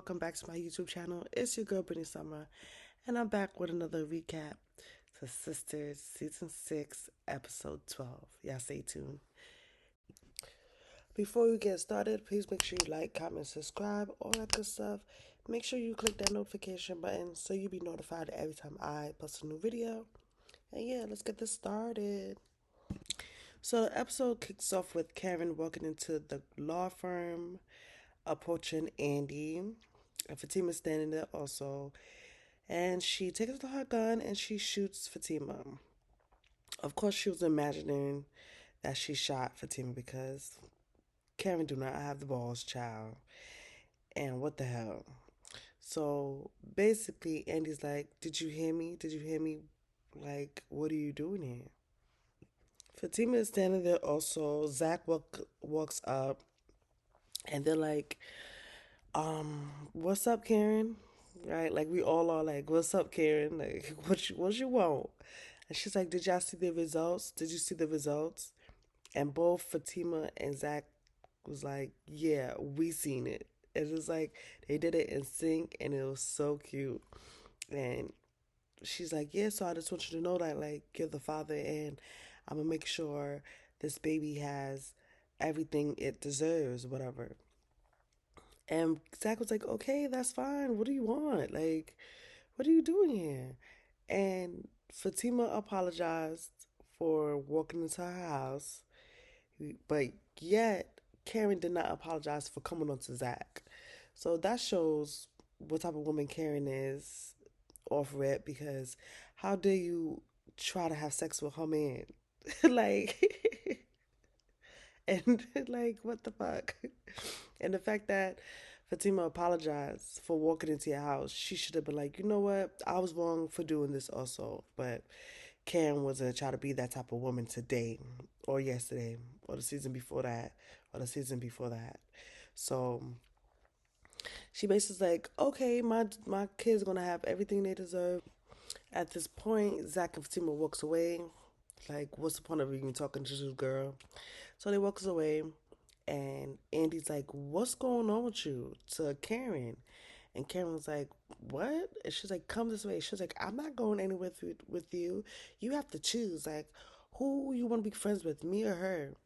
welcome back to my YouTube channel. It's your girl Brittany Summer, and I'm back with another recap to Sisters Season 6, Episode 12. Y'all stay tuned. Before we get started, please make sure you like, comment, subscribe, all that good stuff. Make sure you click that notification button so you'll be notified every time I post a new video. And yeah, let's get this started. So the episode kicks off with Karen walking into the law firm, approaching Andy, and Fatima's standing there also. And she takes out her gun and she shoots Fatima. Of course, she was imagining that she shot Fatima because Karen do not have the balls, child. And what the hell? So basically, Andy's like, "Did you hear me? Did you hear me? Like, what are you doing here?" Fatima is standing there also. Zach walks up and they're like, what's up, Karen? Right? Like we all are like, what's up, Karen? Like, what you want? And she's like, did y'all see the results? Did you see the results? And both Fatima and Zach was like, yeah, we seen it. And it was like they did it in sync, and it was so cute. And she's like, yeah, so I just want you to know that like you're the father, and I'm gonna make sure this baby has everything it deserves, whatever. And Zach was like, okay, that's fine. What do you want? Like, what are you doing here? And Fatima apologized for walking into her house, but yet Karen did not apologize for coming on to Zach. So that shows what type of woman Karen is off rip, because how dare you try to have sex with her man? Like, and like, what the fuck? And the fact that Fatima apologized for walking into your house, she should have been like, you know what? I was wrong for doing this also. But Karen wasn't trying to be that type of woman today or yesterday or the season before that or the season before that. So she basically like, okay, my kids gonna have everything they deserve. At this point, Zach and Fatima walks away. Like, what's the point of even talking to this girl? So they walks away, and Andy's like, "What's going on with you?" To Karen, and Karen was like, "What?" And she's like, "Come this way." She's like, "I'm not going anywhere with you. You have to choose. Like, who you want to be friends with, me or her?"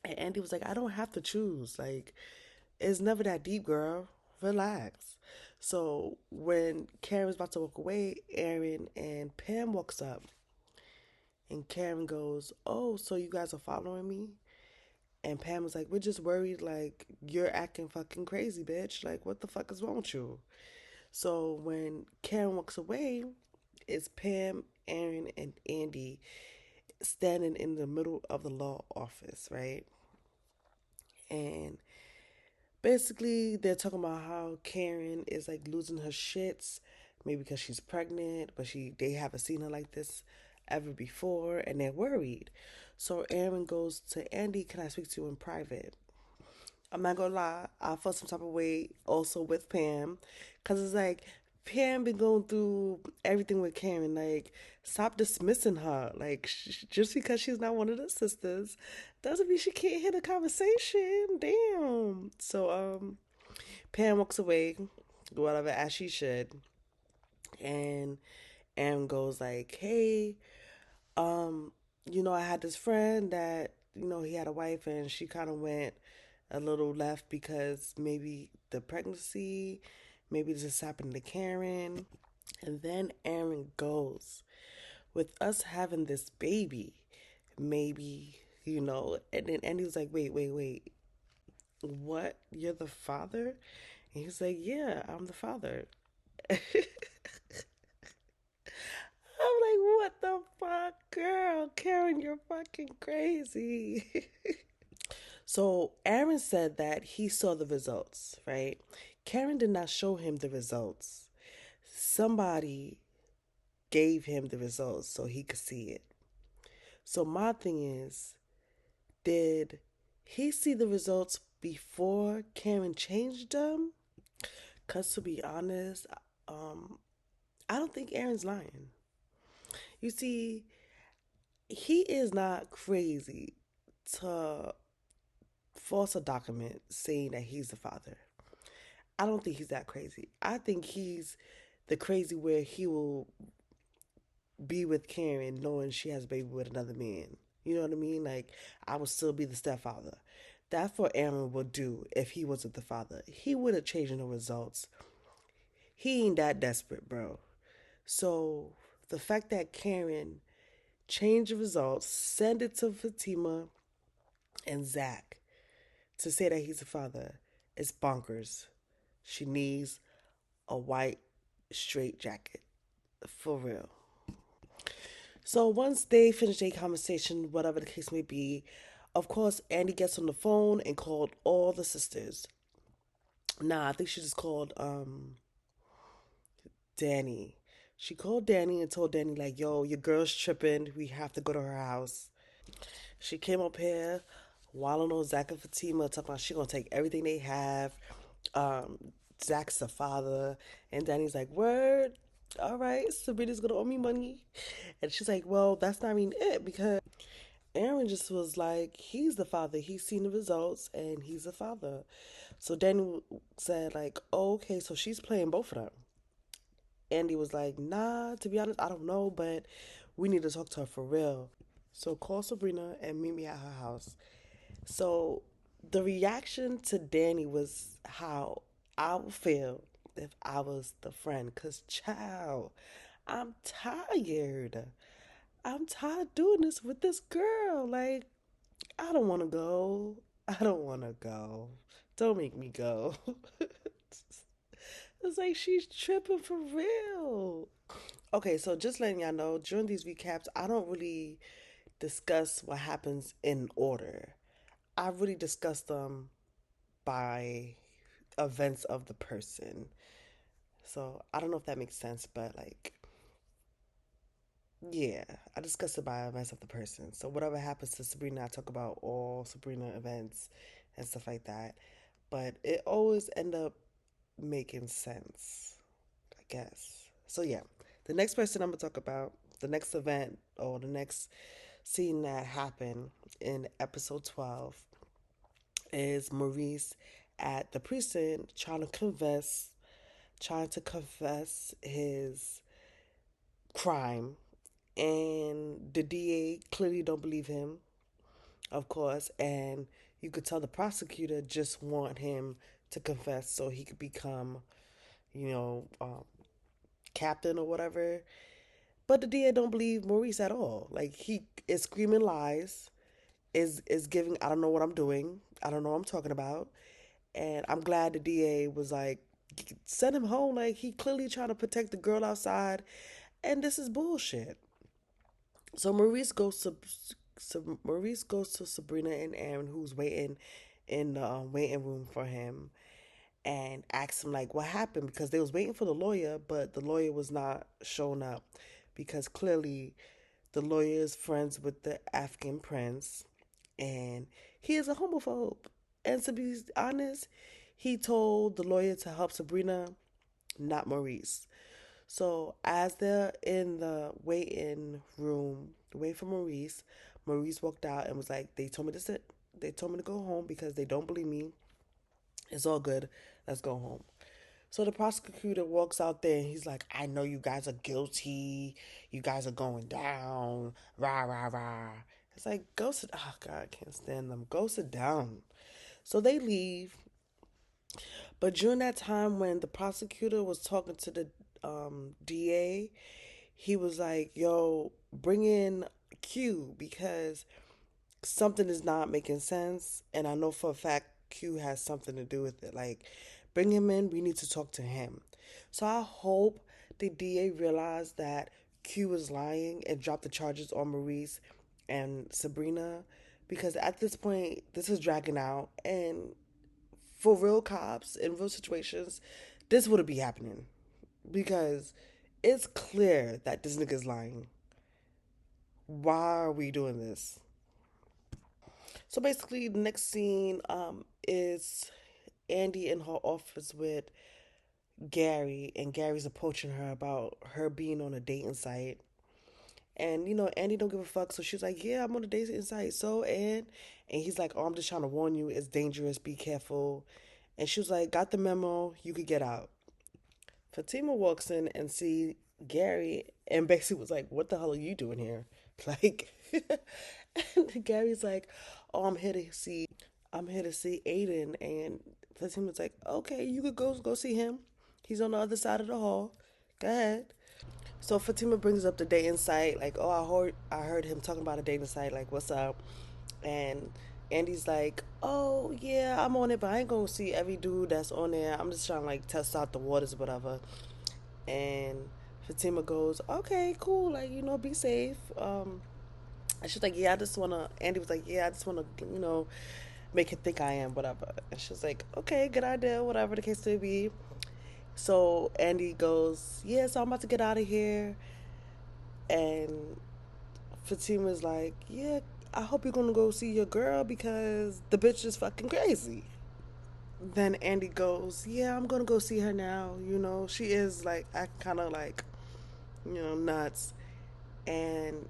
And Andy was like, "I don't have to choose. Like, it's never that deep, girl. Relax." So when Karen was about to walk away, Aaron and Pam walks up, and Karen goes, "Oh, so you guys are following me?" And Pam was like, we're just worried, like, you're acting fucking crazy, bitch. Like, what the fuck is wrong with you? So when Karen walks away, it's Pam, Aaron, and Andy standing in the middle of the law office, right? And basically, they're talking about how Karen is like losing her shits, maybe because she's pregnant, but they haven't seen her like this ever before, and they're worried. So Aaron goes to Andy, can I speak to you in private? I'm not gonna lie, I felt some type of way also with Pam, cause it's like Pam been going through everything with Karen. Like, stop dismissing her. Like, just because she's not one of the sisters, doesn't mean she can't hear the conversation. Damn. So Pam walks away, whatever, as she should, and Aaron goes like, "Hey, I had this friend that he had a wife and she kind of went a little left because maybe the pregnancy, maybe this happened to Karen." And then Aaron goes, with us having this baby, maybe, and then Andy was like, wait, what? You're the father? And he's like, yeah, I'm the father. I'm like, what the fuck, girl? Karen, you're fucking crazy. So Aaron said that he saw the results, right? Karen did not show him the results. Somebody gave him the results so he could see it. So my thing is, did he see the results before Karen changed them? Because to be honest, um, I don't think Aaron's lying. You see, he is not crazy to false a document saying that he's the father. I don't think he's that crazy. I think he's the crazy where he will be with Karen knowing she has a baby with another man. You know what I mean? Like, I would still be the stepfather. That's what Aaron would do if he wasn't the father. He would have changed the results. He ain't that desperate, bro. So the fact that Karen changed the results, send it to Fatima and Zach to say that he's a father is bonkers. She needs a white straight jacket. For real. So once they finish their conversation, whatever the case may be, of course, Andy gets on the phone and called all the sisters. Nah, I think she just called Danny. She called Danny and told Danny, like, yo, your girl's tripping. We have to go to her house. She came up here, wilding on Zach and Fatima, talking about she gonna take everything they have. Um, Zach's the father, and Danny's like, word, all right, Sabrina's gonna owe me money. And she's like, well, that's not even it, because Aaron just was like, he's the father. He's seen the results, and he's the father. So Danny said, like, oh, okay, so she's playing both of them. Andy was like, nah, to be honest, I don't know, but we need to talk to her for real. So call Sabrina and meet me at her house. So the reaction to Danny was how I would feel if I was the friend. Cause child, I'm tired. I'm tired doing this with this girl. Like, I don't wanna go. I don't wanna go. Don't make me go. It's like she's tripping for real. Okay, so just letting y'all know, during these recaps, I don't really discuss what happens in order. I really discuss them by events of the person. So I don't know if that makes sense, but like, yeah, I discuss it by events of the person. So whatever happens to Sabrina, I talk about all Sabrina events and stuff like that. But it always end up making sense, I guess. So yeah, the next person I'm gonna talk about, the next event or the next scene that happened in episode 12 is Maurice at the precinct trying to confess his crime, and the DA clearly don't believe him, of course, and you could tell the prosecutor just want him to confess so he could become, you know, captain or whatever. But the DA don't believe Maurice at all. Like, he is screaming lies, is giving, I don't know what I'm doing, I don't know what I'm talking about. And I'm glad the DA was like, send him home. Like, he clearly trying to protect the girl outside, and this is bullshit. So Maurice goes to Sabrina and Aaron, who's waiting in the waiting room for him, and asks him like what happened, because they was waiting for the lawyer, but the lawyer was not showing up because clearly the lawyer is friends with the African prince, and he is a homophobe. And to be honest, he told the lawyer to help Sabrina, not Maurice. So as they're in the waiting room, waiting for Maurice, Maurice walked out and was like, "They told me to sit. They told me to go home because they don't believe me. It's all good. Let's go home." So the prosecutor walks out there and he's like, "I know you guys are guilty. You guys are going down. Rah rah rah." It's like, go sit. Oh God, I can't stand them. Go sit down. So they leave. But during that time when the prosecutor was talking to the DA, he was like, yo, bring in Q because something is not making sense. And I know for a fact Q has something to do with it. Like, bring him in. We need to talk to him. So I hope the DA realized that Q was lying and dropped the charges on Maurice and Sabrina, because at this point, this is dragging out. And for real cops in real situations, this wouldn't be happening because it's clear that this nigga's lying. Why are we doing this? So basically, the next scene is Andy in her office with Gary, and Gary's approaching her about her being on a dating site. And Andy don't give a fuck, so she's like, "Yeah, I'm on a dating site." So and he's like, "Oh, I'm just trying to warn you, it's dangerous. Be careful." And she was like, got the memo, you could get out. Fatima walks in and see Gary and basically was like, what the hell are you doing here? Like, and Gary's like, oh, I'm here to see Aiden. And Fatima's like, okay, you could go see him. He's on the other side of the hall. Go ahead. So Fatima brings up the dating site, like, oh, I heard him talking about a dating site, like, what's up? And Andy's like, oh yeah, I'm on it, but I ain't gonna see every dude that's on there. I'm just trying to like test out the waters or whatever. And Fatima goes, okay, cool, like, be safe. And she's like, yeah, I just wanna. Andy was like, yeah, I just wanna, make him think I am, whatever. And she's like, okay, good idea, whatever the case may be. So Andy goes, yeah, so I'm about to get out of here. And Fatima's like, yeah, I hope you're gonna go see your girl because the bitch is fucking crazy. Then Andy goes, yeah, I'm gonna go see her now. She is like, I kind of like, nuts. And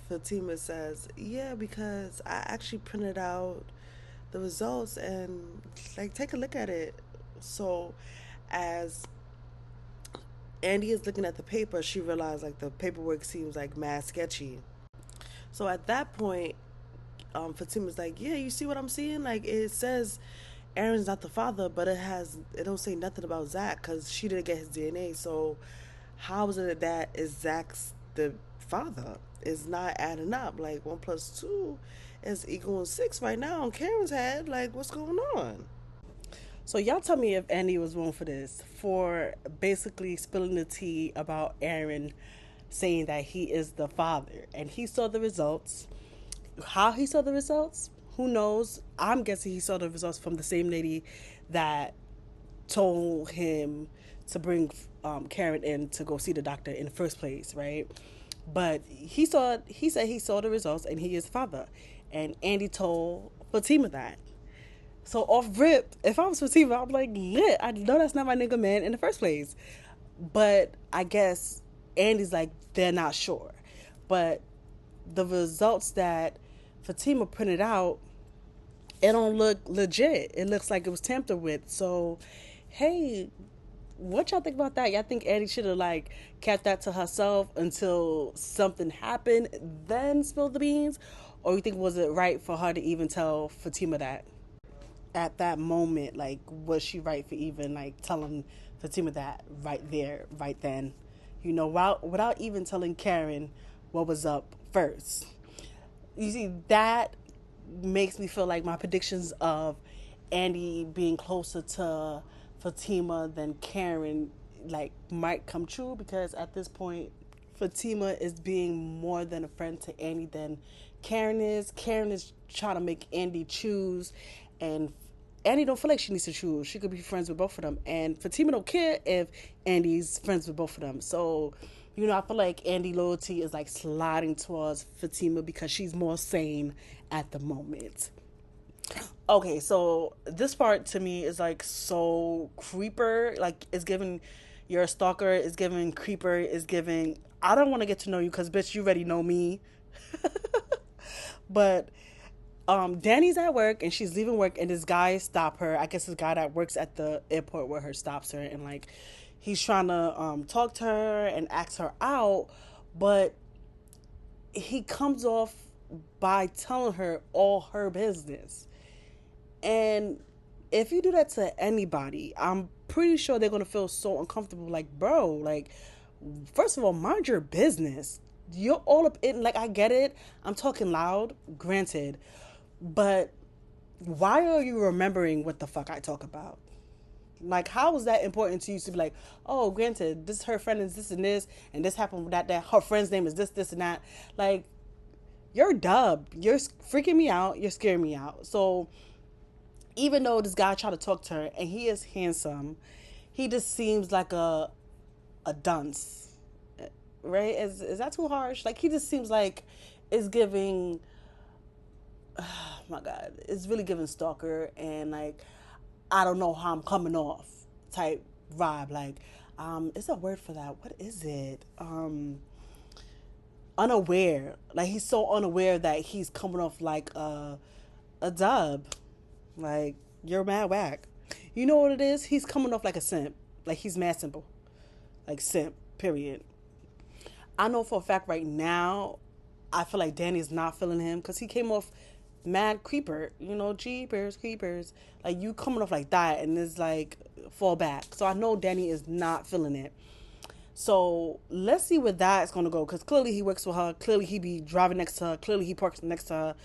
Fatima says, yeah, because I actually printed out the results and like take a look at it. So as Andy is looking at the paper, she realized like the paperwork seems like mad sketchy. So at that point, Fatima's like, yeah, you see what I'm seeing? Like it says Aaron's not the father, but it don't say nothing about Zach because she didn't get his DNA. So how is it that is Zach's the father? It's not adding up. Like 1 plus 2 is equaling 6 right now on Karen's head. Like what's going on? So y'all tell me if Andy was wrong for this, for basically spilling the tea about Aaron saying that he is the father. And he saw the results. How he saw the results, who knows? I'm guessing he saw the results from the same lady that told him to bring Karen in to go see the doctor in the first place, right? But he said he saw the results and he is father. And Andy told Fatima that. So off rip, if I was Fatima, I'm like, lit. I know that's not my nigga man in the first place. But I guess Andy's like, they're not sure. But the results that Fatima printed out, it don't look legit. It looks like it was tampered with. So, hey, what y'all think about that? Y'all think Andy should have like kept that to herself until something happened, then spill the beans? Or you think was it right for her to even tell Fatima that? At that moment, like, was she right for even like telling Fatima that right there, right then? Without even telling Karen what was up first. You see, that makes me feel like my predictions of Andy being closer to Fatima than Karen like might come true because at this point Fatima is being more than a friend to Andy than Karen is. Karen is trying to make Andy choose and Andy don't feel like she needs to choose. She could be friends with both of them. And Fatima don't care if Andy's friends with both of them. So, I feel like Andy loyalty is like sliding towards Fatima because she's more sane at the moment. Okay, so this part to me is like so creeper. Like it's giving you're a stalker, it's giving creeper, it's giving I don't want to get to know you because bitch you already know me. But Danny's at work and she's leaving work and this guy stop her. I guess this guy that works at the airport where her stops her and like he's trying to talk to her and ask her out, but he comes off by telling her all her business. And if you do that to anybody, I'm pretty sure they're gonna feel so uncomfortable. Like, bro, like, first of all, mind your business. You're all up in, like, I get it. I'm talking loud, granted. But why are you remembering what the fuck I talk about? Like, how is that important to you to be like, oh, granted, this her friend is this and this happened with that, her friend's name is this, and that. Like, you're dumb. You're freaking me out. You're scaring me out. So, even though this guy tried to talk to her, and he is handsome, he just seems like a dunce. Right? Is that too harsh? Like, he just seems like it's giving, oh my God, it's really giving stalker and like, I don't know how I'm coming off type vibe. Like, is a word for that? What is it? Unaware. Like he's so unaware that he's coming off like a dub. Like you're mad whack. You know what it is? He's coming off like a simp. Like he's mad simple. Like simp, period. I know for a fact right now, I feel like Danny's not feeling him because he came off mad creeper. You know, jeepers, creepers. Like you coming off like that and it's like fall back. So I know Danny is not feeling it. So let's see where that's gonna go. Cause clearly he works with her. Clearly he be driving next to her. Clearly he parks next to her.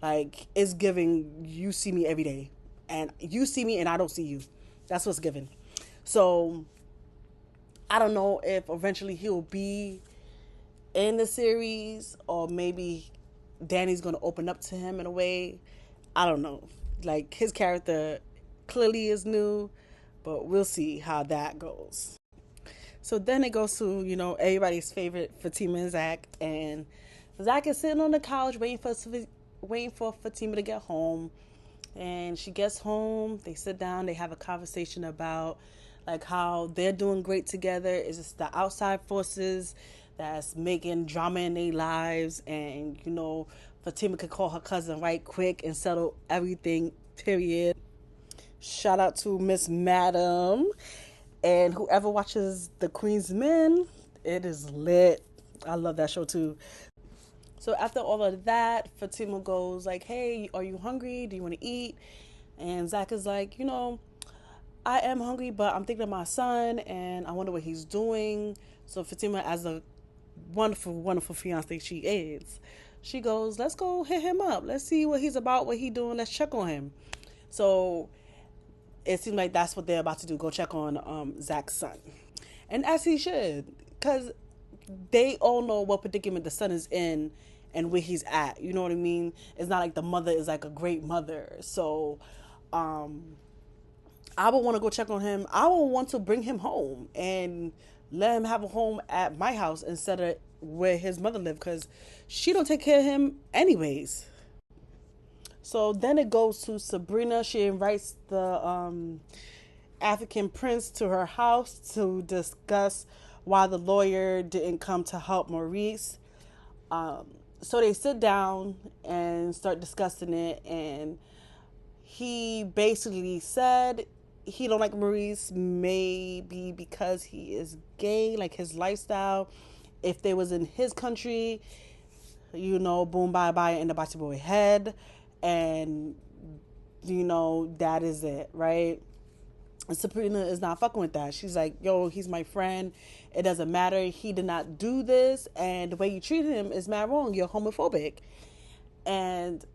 Like it's giving you see me every day, and you see me and I don't see you. That's what's given. So I don't know if eventually he'll be in the series or maybe Danny's gonna open up to him in a way. I don't know. Like his character clearly is new, but we'll see how that goes. So then it goes to, everybody's favorite Fatima and Zach. And Zach is sitting on the couch waiting for Fatima to get home. And she gets home, they sit down, they have a conversation about like how they're doing great together. It's just the outside forces that's making drama in their lives. And, Fatima could call her cousin right quick and settle everything, period. Shout out to Miss Madam. And whoever watches The Queen's Men, it is lit. I love that show too. So after all of that, Fatima goes like, "Hey, are you hungry? Do you want to eat?" And Zach is like, "I am hungry, but I'm thinking of my son and I wonder what he's doing." So Fatima, as a wonderful, wonderful fiance she is, she goes, "Let's go hit him up. Let's see what he's about, what he's doing. Let's check on him." So it seems like that's what they're about to do. Go check on Zach's son. And as he should, because they all know what predicament the son is in and where he's at. You know what I mean? It's not like the mother is like a great mother. So I would want to go check on him. I would want to bring him home and let him have a home at my house instead of where his mother lived, because she don't take care of him anyways. So then it goes to Sabrina. She invites the African prince to her house to discuss why the lawyer didn't come to help Maurice. So they sit down and start discussing it, and he basically said he don't like Maurice maybe because he is gay, like his lifestyle. If they was in his country, boom, bye bye, in the body boy head, and that is it, right? And Sabrina is not fucking with that. She's like, "Yo, he's my friend. It doesn't matter. He did not do this, and the way you treated him is mad wrong. You're homophobic." And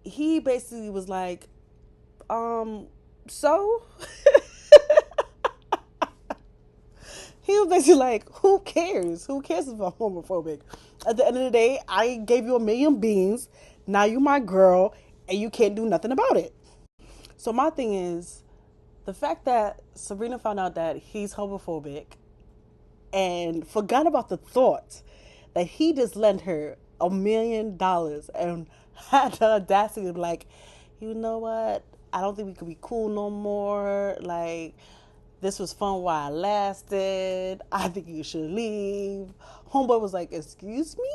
he basically was like, so he was basically like, who cares? Who cares if I'm homophobic? At the end of the day, I gave you a million beans. Now you my girl, and you can't do nothing about it. So my thing is, the fact that Sabrina found out that he's homophobic and forgot about the thought that he just lent her $1 million and had the audacity to be like, "You know what? I don't think we could be cool no more. Like, this was fun while it lasted. I think you should leave." Homeboy was like, "Excuse me?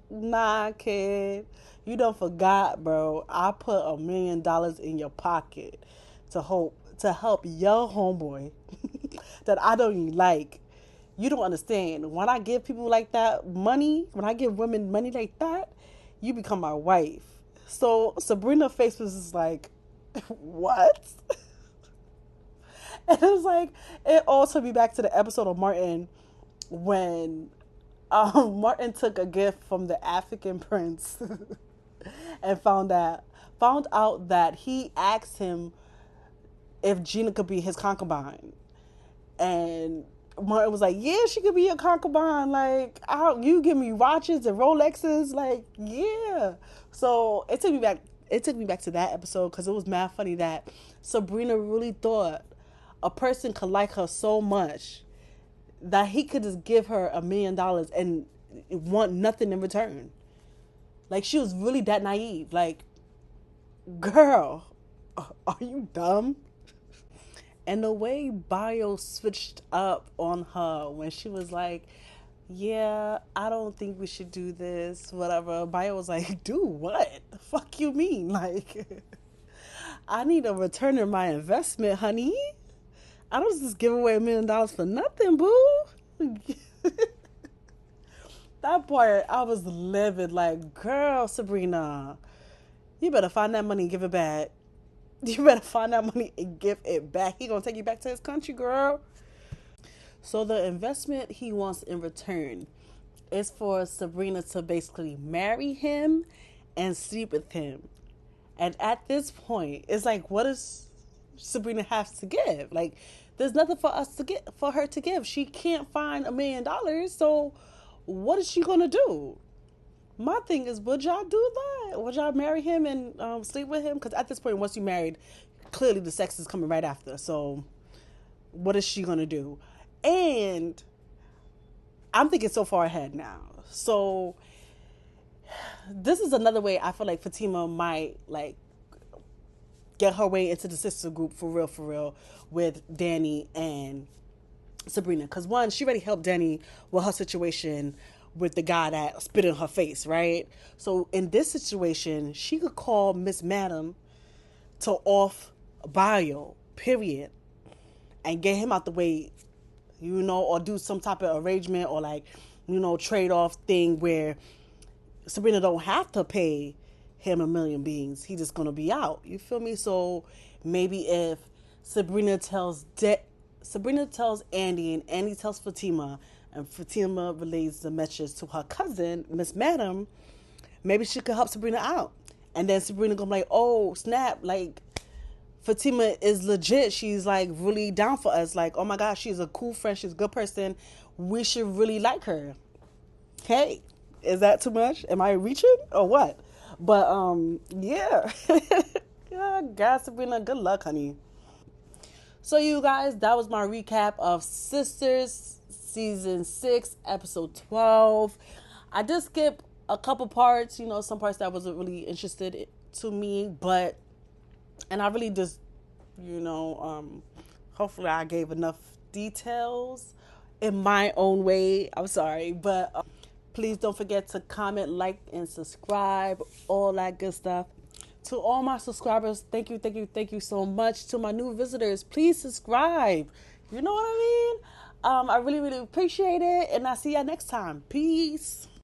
Nah, kid. You done forgot, bro. I put $1 million in your pocket to help your homeboy that I don't even like. You don't understand. When I give people like that money, when I give women money like that, you become my wife." So Sabrina's face was just like, what? And it was like, it all took me back to the episode of Martin when Martin took a gift from the African prince and found out that he asked him if Gina could be his concubine. And Martin was like, "Yeah, she could be your concubine. Like, you give me watches and Rolexes. Like, yeah." So it took me back. It took me back to that episode because it was mad funny that Sabrina really thought a person could like her so much that he could just give her $1 million and want nothing in return. Like, she was really that naive. Like, girl, are you dumb? And the way Bio switched up on her when she was like, "Yeah, I don't think we should do this," whatever. Bio was like, "Do what? The fuck you mean?" Like, I need a return on my investment, honey. I don't just give away $1 million for nothing, boo. That part, I was livid. Like, girl, Sabrina, you better find that money and give it back. You better find that money and give it back. He gonna take you back to his country, girl. So the investment he wants in return is for Sabrina to basically marry him and sleep with him. And at this point, it's like, what does Sabrina have to give? Like, there's nothing for us to get for her to give. She can't find $1 million. So what is she gonna do? My thing is, would y'all do that? Would y'all marry him and sleep with him? Because at this point, once you married, clearly the sex is coming right after. So what is she gonna do? And I'm thinking so far ahead now. So this is another way I feel like Fatima might like get her way into the sister group for real, with Danny and Sabrina. Because one, she already helped Danny with her situation with the guy that spit in her face, right? So in this situation, she could call Miss Madam to off bio, period, and get him out the way, or do some type of arrangement or like, trade off thing where Sabrina don't have to pay him a million beans. He just gonna be out. You feel me? So maybe if Sabrina tells Andy and Andy tells Fatima and Fatima relays the message to her cousin, Miss Madam, maybe she could help Sabrina out. And then Sabrina gonna be like, oh snap, like Fatima is legit. She's like really down for us. Like, oh my gosh, she's a cool friend. She's a good person. We should really like her. Hey, is that too much? Am I reaching or what? But yeah. God, Sabrina, good luck, honey. So you guys, that was my recap of Sisters season 6, episode 12. I did skip a couple parts, some parts that wasn't really interested to me, and I really just, hopefully I gave enough details in my own way. I'm sorry, but please don't forget to comment, like, and subscribe, all that good stuff. To all my subscribers, thank you so much. To my new visitors, please subscribe. You know what I mean? I really, really appreciate it, and I'll see y'all next time. Peace.